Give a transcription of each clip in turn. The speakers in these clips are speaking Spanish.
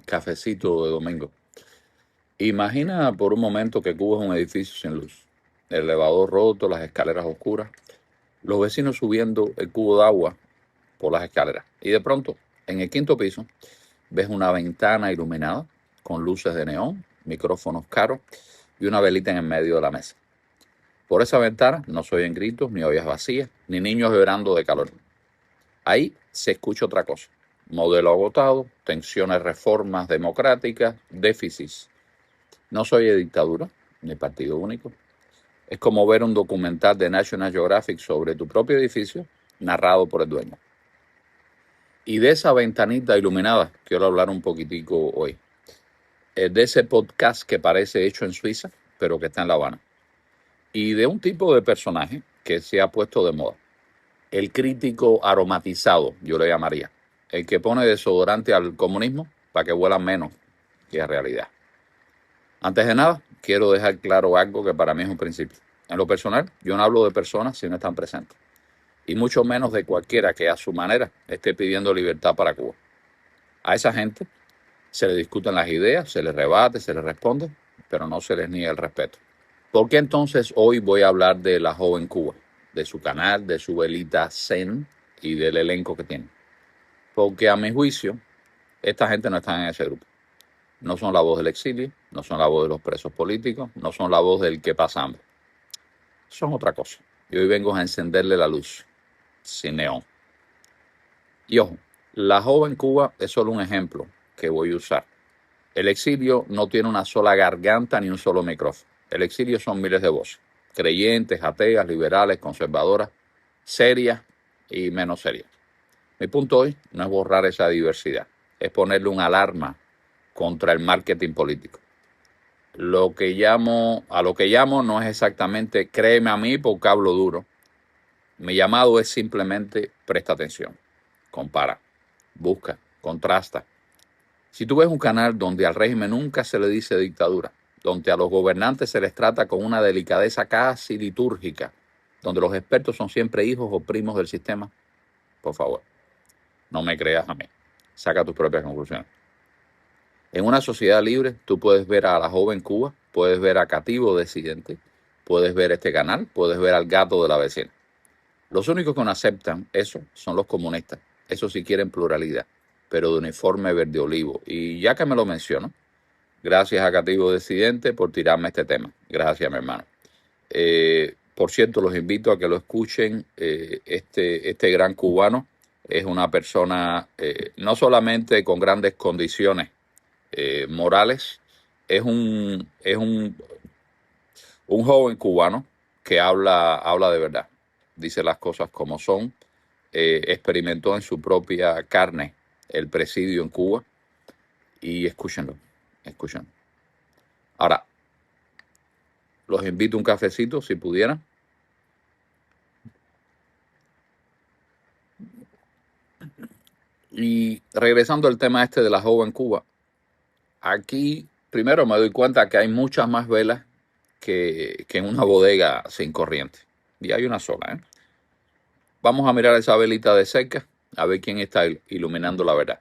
Cafecito de domingo. Imagina por un momento que Cuba es un edificio sin luz. El elevador roto, las escaleras oscuras, los vecinos subiendo el cubo de agua por las escaleras. Y de pronto, en el quinto piso, ves una ventana iluminada con luces de neón, micrófonos caros y una velita en el medio de la mesa. Por esa ventana no se oyen gritos, ni ollas vacías, ni niños llorando de calor. Ahí se escucha otra cosa. Modelo agotado, tensiones, reformas democráticas, déficits. No se oye dictadura, ni partido único. Es como ver un documental de National Geographic sobre tu propio edificio, narrado por el dueño. Y de esa ventanita iluminada quiero hablar un poquitico hoy. De ese podcast que parece hecho en Suiza, pero que está en La Habana. Y de un tipo de personaje que se ha puesto de moda. El crítico aromatizado, yo le llamaría. El que pone desodorante al comunismo para que huela menos que a realidad. Antes de nada, quiero dejar claro algo que para mí es un principio. En lo personal, yo no hablo de personas si no están presentes. Y mucho menos de cualquiera que a su manera esté pidiendo libertad para Cuba. A esa gente se le discuten las ideas, se les rebate, se les responde, pero no se les niega el respeto. ¿Por qué entonces hoy voy a hablar de La Joven Cuba? De su canal, de su velita Zen y del elenco que tiene. Porque a mi juicio, esta gente no está en ese grupo. No son la voz del exilio, no son la voz de los presos políticos, no son la voz del que pasa hambre. Son otra cosa. Y hoy vengo a encenderle la luz, sin neón. Y ojo, La Joven Cuba es solo un ejemplo que voy a usar. El exilio no tiene una sola garganta ni un solo micrófono. El exilio son miles de voces. Creyentes, ateas, liberales, conservadoras, serias y menos serias. Mi punto hoy no es borrar esa diversidad, es ponerle una alarma contra el marketing político. A lo que llamo no es exactamente créeme a mí porque hablo duro. Mi llamado es simplemente presta atención, compara, busca, contrasta. Si tú ves un canal donde al régimen nunca se le dice dictadura, donde a los gobernantes se les trata con una delicadeza casi litúrgica, donde los expertos son siempre hijos o primos del sistema, por favor, no me creas a mí. Saca tus propias conclusiones. En una sociedad libre, tú puedes ver a La Joven Cuba, puedes ver a Cativo Decidente, puedes ver este canal, puedes ver al gato de la vecina. Los únicos que no aceptan eso son los comunistas. Eso sí quieren pluralidad, pero de uniforme verde olivo. Y ya que me lo menciono, gracias a Cativo Decidente por tirarme este tema. Gracias, mi hermano. Por cierto, los invito a que lo escuchen. Este gran cubano es una persona no solamente con grandes condiciones morales, es un joven cubano que habla de verdad, dice las cosas como son, experimentó en su propia carne el presidio en Cuba y escúchenlo. Ahora, los invito a un cafecito si pudieran. Y regresando al tema este de La Joven Cuba, aquí primero me doy cuenta que hay muchas más velas que en una bodega sin corriente. Y hay una sola, ¿eh? Vamos a mirar esa velita de cerca, a ver quién está iluminando la verdad.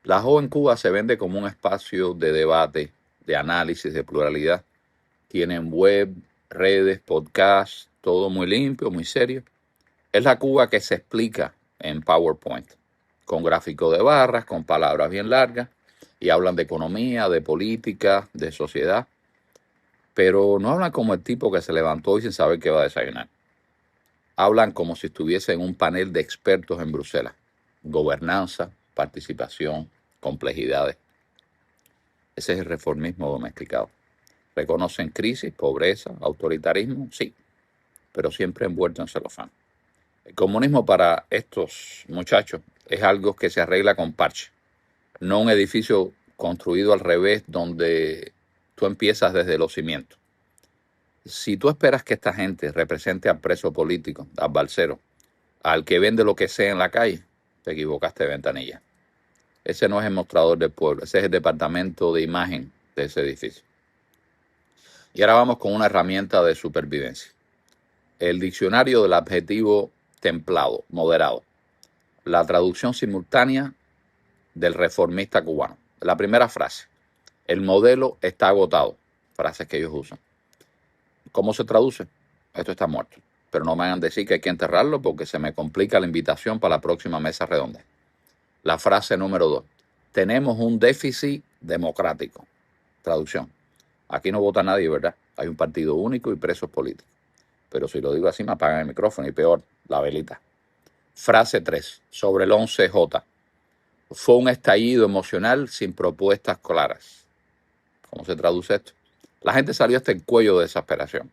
La Joven Cuba se vende como un espacio de debate, de análisis, de pluralidad. Tienen web, redes, podcasts, todo muy limpio, muy serio. Es la Cuba que se explica en PowerPoint, con gráficos de barras, con palabras bien largas, y hablan de economía, de política, de sociedad, pero no hablan como el tipo que se levantó hoy sin saber qué va a desayunar. Hablan como si estuviese en un panel de expertos en Bruselas. Gobernanza, participación, complejidades. Ese es el reformismo domesticado. Reconocen crisis, pobreza, autoritarismo, sí, pero siempre envuelto en celofán. El comunismo para estos muchachos es algo que se arregla con parche, no un edificio construido al revés donde tú empiezas desde los cimientos. Si tú esperas que esta gente represente al preso político, al balsero, al que vende lo que sea en la calle, te equivocaste de ventanilla. Ese no es el mostrador del pueblo, ese es el departamento de imagen de ese edificio. Y ahora vamos con una herramienta de supervivencia. El diccionario del adjetivo templado, moderado. La traducción simultánea del reformista cubano. La primera frase: el modelo está agotado. Frases que ellos usan. ¿Cómo se traduce? Esto está muerto. Pero no me hagan decir que hay que enterrarlo porque se me complica la invitación para la próxima mesa redonda. La frase número 2. Tenemos un déficit democrático. Traducción: aquí no vota nadie, ¿verdad? Hay un partido único y presos políticos. Pero si lo digo así me apagan el micrófono y peor, la velita. Frase 3. Sobre el 11J. Fue un estallido emocional sin propuestas claras. ¿Cómo se traduce esto? La gente salió hasta el cuello de desesperación.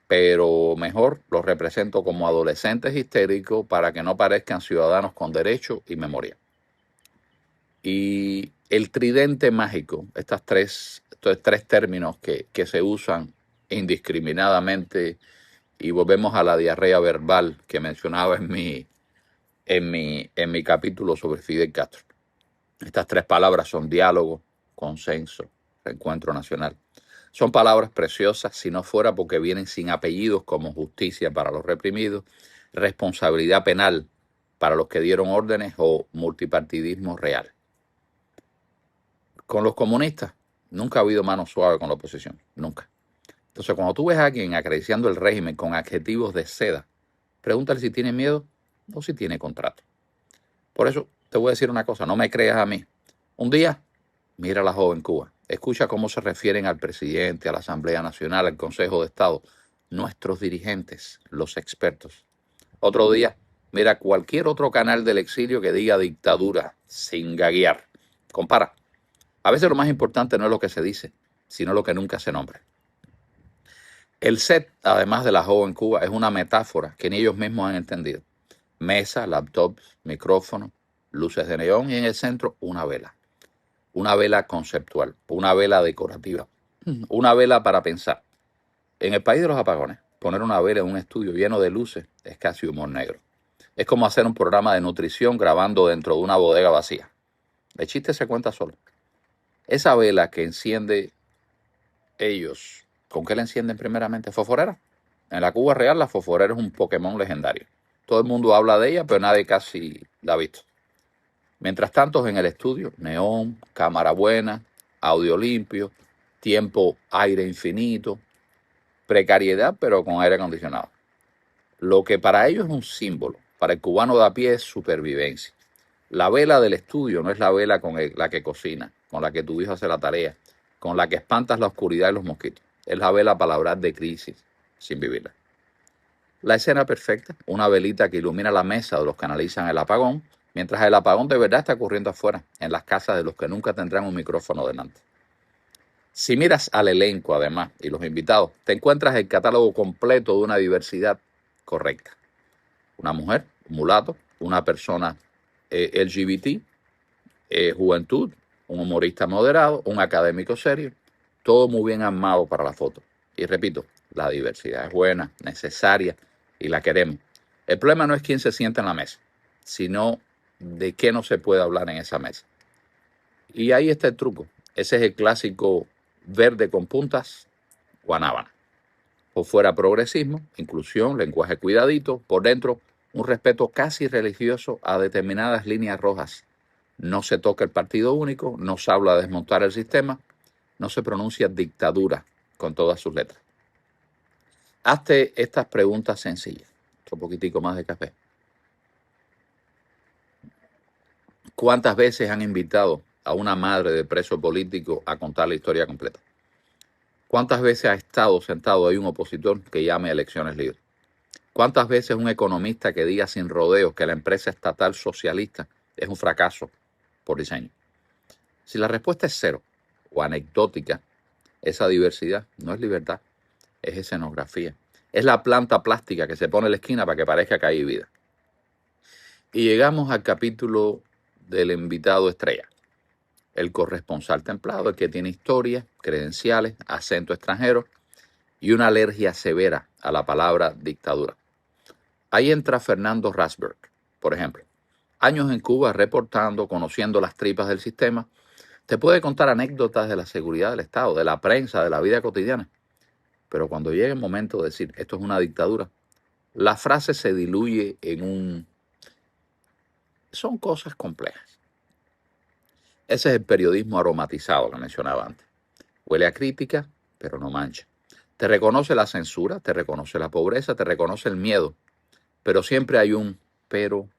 Pero mejor los represento como adolescentes histéricos para que no parezcan ciudadanos con derecho y memoria. Y el tridente mágico, estos tres términos que se usan indiscriminadamente, y volvemos a la diarrea verbal que mencionaba en mi capítulo sobre Fidel Castro. Estas tres palabras son diálogo, consenso, reencuentro nacional. Son palabras preciosas si no fuera porque vienen sin apellidos como justicia para los reprimidos, responsabilidad penal para los que dieron órdenes o multipartidismo real. Con los comunistas nunca ha habido mano suave con la oposición, nunca. Entonces, cuando tú ves a alguien acariciando el régimen con adjetivos de seda, pregúntale si tiene miedo o si tiene contrato. Por eso te voy a decir una cosa, no me creas a mí. Un día, mira a la joven Cuba, escucha cómo se refieren al presidente, a la Asamblea Nacional, al Consejo de Estado, nuestros dirigentes, los expertos. Otro día, mira cualquier otro canal del exilio que diga dictadura, sin gaguear. Compara. A veces lo más importante no es lo que se dice, sino lo que nunca se nombra. El set, además de la joven Cuba, es una metáfora que ni ellos mismos han entendido. Mesa, laptops, micrófono, luces de neón y en el centro una vela. Una vela conceptual, una vela decorativa, una vela para pensar. En el país de los apagones, poner una vela en un estudio lleno de luces es casi humor negro. Es como hacer un programa de nutrición grabando dentro de una bodega vacía. El chiste se cuenta solo. Esa vela que enciende ellos, ¿con qué la encienden primeramente? Fosforera. En la Cuba real la fosforera es un Pokémon legendario. Todo el mundo habla de ella, pero nadie casi la ha visto. Mientras tanto, en el estudio, neón, cámara buena, audio limpio, tiempo, aire infinito, precariedad, pero con aire acondicionado. Lo que para ellos es un símbolo, para el cubano de a pie es supervivencia. La vela del estudio no es la vela con la que cocina, con la que tu hijo hace la tarea, con la que espantas la oscuridad y los mosquitos. Es la vela para hablar de crisis, sin vivirla. La escena perfecta, una velita que ilumina la mesa de los que analizan el apagón, mientras el apagón de verdad está ocurriendo afuera, en las casas de los que nunca tendrán un micrófono delante. Si miras al elenco, además, y los invitados, te encuentras el catálogo completo de una diversidad correcta. Una mujer, un mulato, una persona LGBT, juventud, un humorista moderado, un académico serio, todo muy bien armado para la foto. Y repito, la diversidad es buena, necesaria y la queremos. El problema no es quién se sienta en la mesa, sino de qué no se puede hablar en esa mesa. Y ahí está el truco. Ese es el clásico verde con puntas, guanábana. Por fuera progresismo, inclusión, lenguaje cuidadito, por dentro un respeto casi religioso a determinadas líneas rojas. No se toca el partido único, no se habla de desmontar el sistema, no se pronuncia dictadura con todas sus letras. Hazte estas preguntas sencillas. Otro poquitico más de café. ¿Cuántas veces han invitado a una madre de preso político a contar la historia completa? ¿Cuántas veces ha estado sentado ahí un opositor que llame a elecciones libres? ¿Cuántas veces un economista que diga sin rodeos que la empresa estatal socialista es un fracaso por diseño? Si la respuesta es cero o anecdótica, esa diversidad no es libertad, es escenografía. Es la planta plástica que se pone en la esquina para que parezca que hay vida. Y llegamos al capítulo del invitado estrella. El corresponsal templado, el que tiene historia, credenciales, acento extranjero y una alergia severa a la palabra dictadura. Ahí entra Fernando Rasberg, por ejemplo. Años en Cuba reportando, conociendo las tripas del sistema. Te puede contar anécdotas de la seguridad del Estado, de la prensa, de la vida cotidiana. Pero cuando llega el momento de decir esto es una dictadura, la frase se diluye en un... Son cosas complejas. Ese es el periodismo aromatizado que mencionaba antes. Huele a crítica, pero no mancha. Te reconoce la censura, te reconoce la pobreza, te reconoce el miedo, pero siempre hay un pero.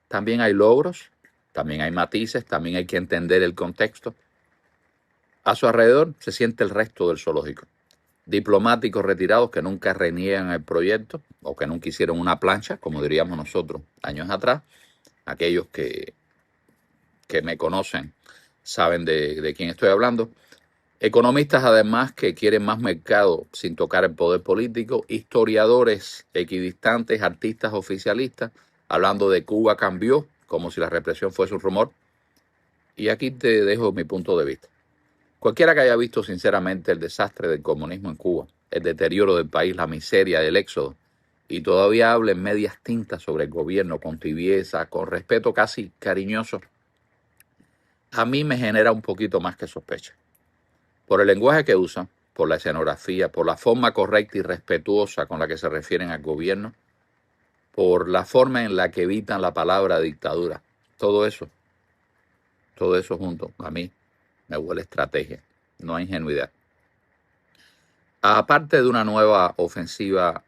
También hay logros, también hay matices, también hay que entender el contexto. A su alrededor se siente el resto del zoológico. Diplomáticos retirados que nunca reniegan el proyecto o que nunca hicieron una plancha, como diríamos nosotros años atrás. Aquellos que me conocen saben de quién estoy hablando. Economistas además que quieren más mercado sin tocar el poder político, historiadores equidistantes, artistas oficialistas, hablando de Cuba cambió, como si la represión fuese un rumor. Y aquí te dejo mi punto de vista. Cualquiera que haya visto sinceramente el desastre del comunismo en Cuba, el deterioro del país, la miseria del éxodo, y todavía hable en medias tintas sobre el gobierno con tibieza, con respeto casi cariñoso, a mí me genera un poquito más que sospecha. Por el lenguaje que usan, por la escenografía, por la forma correcta y respetuosa con la que se refieren al gobierno, por la forma en la que evitan la palabra dictadura. Todo eso junto a mí me huele a estrategia, no a ingenuidad. Aparte de una nueva ofensiva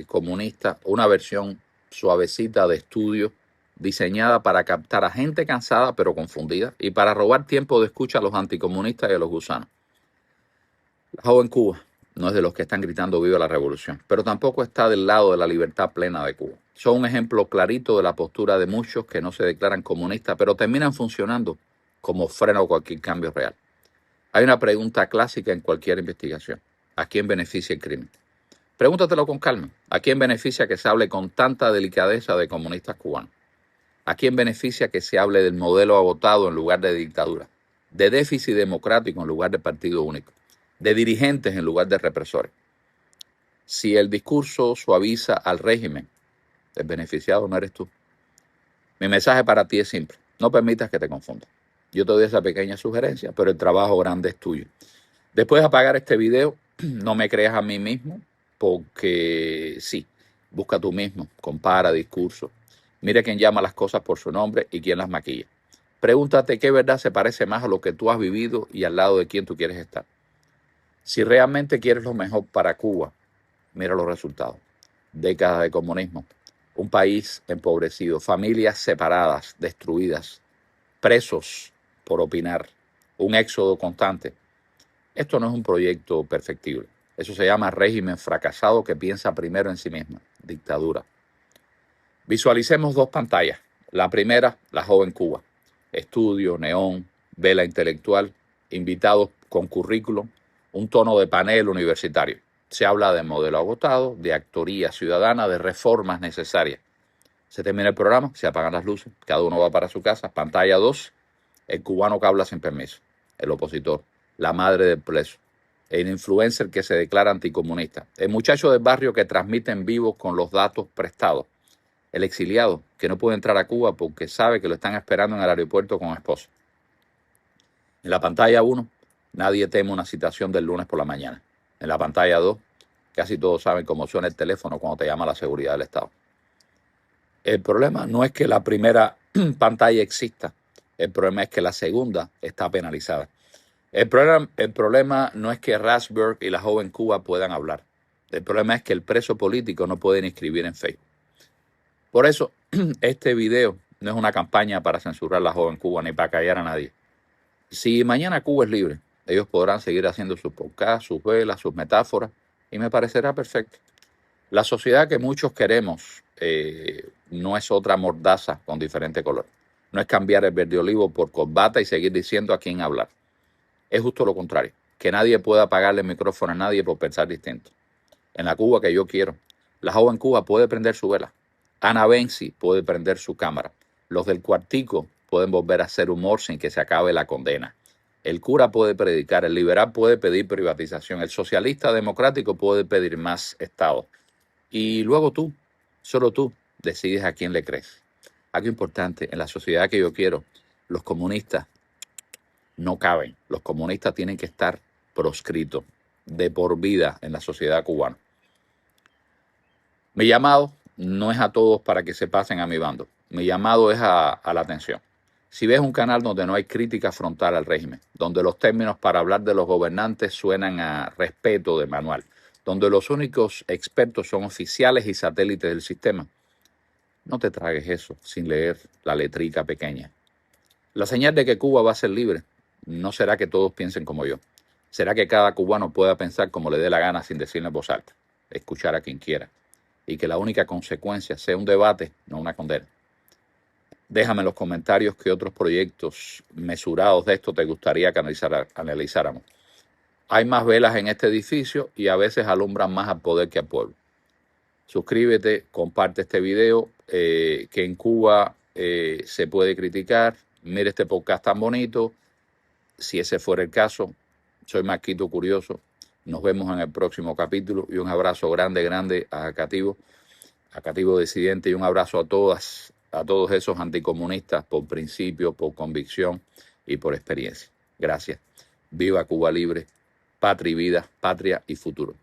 comunista, una versión suavecita de estudio diseñada para captar a gente cansada pero confundida y para robar tiempo de escucha a los anticomunistas y a los gusanos. La joven Cuba no es de los que están gritando viva la revolución, pero tampoco está del lado de la libertad plena de Cuba. Son un ejemplo clarito de la postura de muchos que no se declaran comunistas, pero terminan funcionando como freno a cualquier cambio real. Hay una pregunta clásica en cualquier investigación. ¿A quién beneficia el crimen? Pregúntatelo con calma. ¿A quién beneficia que se hable con tanta delicadeza de comunistas cubanos? ¿A quién beneficia que se hable del modelo agotado en lugar de dictadura? De déficit democrático en lugar de partido único? De dirigentes en lugar de represores? Si el discurso suaviza al régimen, el beneficiado no eres tú. Mi mensaje para ti es simple. No permitas que te confundas. Yo te doy esa pequeña sugerencia, pero el trabajo grande es tuyo. Después de apagar este video, no me creas a mí mismo, porque sí, busca tú mismo, compara discursos, mira quién llama las cosas por su nombre y quién las maquilla. Pregúntate qué verdad se parece más a lo que tú has vivido y al lado de quién tú quieres estar. Si realmente quieres lo mejor para Cuba, mira los resultados. Décadas de comunismo, un país empobrecido, familias separadas, destruidas, presos por opinar, un éxodo constante. Esto no es un proyecto perfectible. Eso se llama régimen fracasado que piensa primero en sí mismo, dictadura. Visualicemos dos pantallas. La primera, la joven Cuba. Estudio, neón, vela intelectual, invitados con currículum, un tono de panel universitario. Se habla de modelo agotado, de actoría ciudadana, de reformas necesarias. Se termina el programa, se apagan las luces, cada uno va para su casa. Pantalla 2, el cubano que habla sin permiso, el opositor, la madre del preso, el influencer que se declara anticomunista, el muchacho del barrio que transmite en vivo con los datos prestados, el exiliado que no puede entrar a Cuba porque sabe que lo están esperando en el aeropuerto con esposa. En la pantalla 1, nadie teme una citación del lunes por la mañana. En la pantalla 2, casi todos saben cómo suena el teléfono cuando te llama la seguridad del Estado. El problema no es que la primera pantalla exista, el problema es que la segunda está penalizada. El problema no es que Rasberg y la joven Cuba puedan hablar. El problema es que el preso político no puede ni escribir en Facebook. Por eso, este video no es una campaña para censurar a la joven Cuba ni para callar a nadie. Si mañana Cuba es libre, ellos podrán seguir haciendo sus podcasts, sus velas, sus metáforas, y me parecerá perfecto. La sociedad que muchos queremos no es otra mordaza con diferente color. No es cambiar el verde olivo por corbata y seguir diciendo a quién hablar. Es justo lo contrario, que nadie pueda apagarle el micrófono a nadie por pensar distinto. En la Cuba que yo quiero, la joven Cuba puede prender su vela. Ana Benzi puede prender su cámara. Los del cuartico pueden volver a hacer humor sin que se acabe la condena. El cura puede predicar, el liberal puede pedir privatización, el socialista democrático puede pedir más Estado. Y luego tú, solo tú, decides a quién le crees. Algo importante, en la sociedad que yo quiero, los comunistas no caben. Los comunistas tienen que estar proscritos de por vida en la sociedad cubana. Mi llamado no es a todos para que se pasen a mi bando. Mi llamado es a la atención. Si ves un canal donde no hay crítica frontal al régimen, donde los términos para hablar de los gobernantes suenan a respeto de manual, donde los únicos expertos son oficiales y satélites del sistema, no te tragues eso sin leer la letrica pequeña. La señal de que Cuba va a ser libre no será que todos piensen como yo. Será que cada cubano pueda pensar como le dé la gana sin decirlo en voz alta, escuchar a quien quiera, y que la única consecuencia sea un debate, no una condena. Déjame en los comentarios qué otros proyectos mesurados de esto te gustaría que analizáramos. Hay más velas en este edificio y a veces alumbran más al poder que al pueblo. Suscríbete, comparte este video, que en Cuba se puede criticar. Mire este podcast tan bonito. Si ese fuera el caso, soy Marquito Curioso. Nos vemos en el próximo capítulo y un abrazo grande a Cativo Disidente, y un abrazo a todos esos anticomunistas por principio, por convicción y por experiencia. Gracias. Viva Cuba libre, patria y vida, patria y futuro.